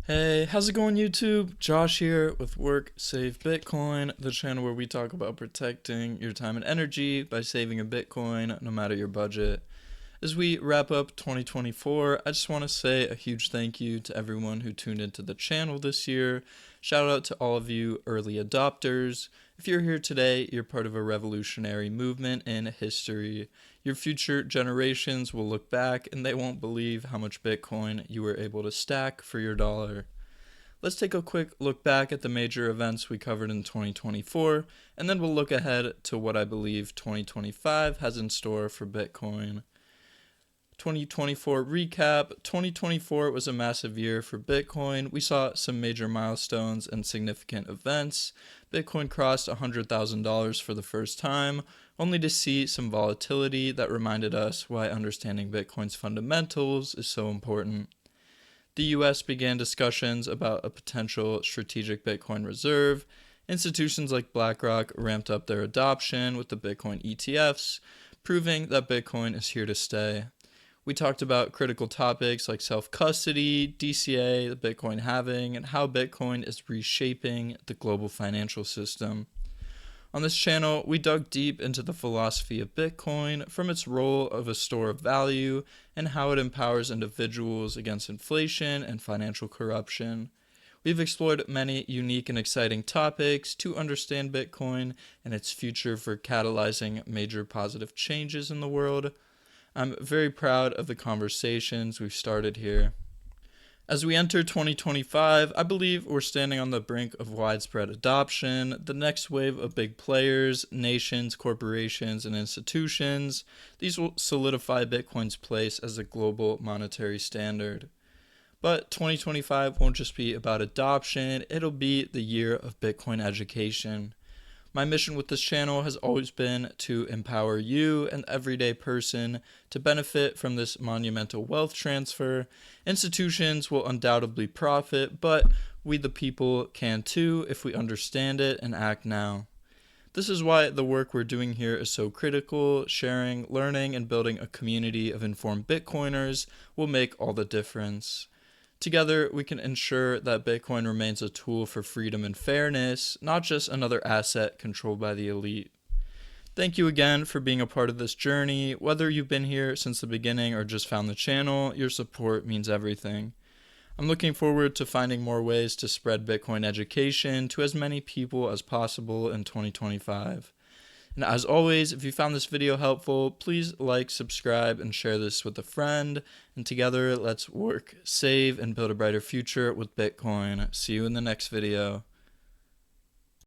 Hey, how's it going, YouTube? Josh here with Work Save Bitcoin, the channel where we talk about protecting your time and energy by saving a Bitcoin no matter your budget. As we wrap up 2024, I just want to say a huge thank you to everyone who tuned into the channel this year. Shout out to all of you early adopters. If you're here today, you're part of a revolutionary movement in history. Your future generations will look back and they won't believe how much Bitcoin you were able to stack for your dollar. Let's take a quick look back at the major events we covered in 2024, and then we'll look ahead to what I believe 2025 has in store for Bitcoin. 2024 recap. 2024 was a massive year for Bitcoin. We saw some major milestones and significant events. Bitcoin crossed $100,000 for the first time, only to see some volatility that reminded us why understanding Bitcoin's fundamentals is so important. The US began discussions about a potential strategic Bitcoin reserve. Institutions like BlackRock ramped up their adoption with the Bitcoin ETFs, proving that Bitcoin is here to stay. We talked about critical topics like self-custody, DCA, the Bitcoin halving, and how Bitcoin is reshaping the global financial system. On this channel, we dug deep into the philosophy of Bitcoin, from its role of a store of value and how it empowers individuals against inflation and financial corruption. We've explored many unique and exciting topics to understand Bitcoin and its future for catalyzing major positive changes in the world. I'm very proud of the conversations we've started here. As we enter 2025, I believe we're standing on the brink of widespread adoption. The next wave of big players, nations, corporations, and institutions, these will solidify Bitcoin's place as a global monetary standard. But 2025 won't just be about adoption, it'll be the year of Bitcoin education. My mission with this channel has always been to empower you, an everyday person, to benefit from this monumental wealth transfer. Institutions will undoubtedly profit, but we the people can too if we understand it and act now. This is why the work we're doing here is so critical. Sharing, learning, and building a community of informed Bitcoiners will make all the difference. Together, we can ensure that Bitcoin remains a tool for freedom and fairness, not just another asset controlled by the elite. Thank you again for being a part of this journey. Whether you've been here since the beginning or just found the channel, your support means everything. I'm looking forward to finding more ways to spread Bitcoin education to as many people as possible in 2025. And as always, if you found this video helpful, please like, subscribe, and share this with a friend. And together, let's work, save, and build a brighter future with Bitcoin. See you in the next video.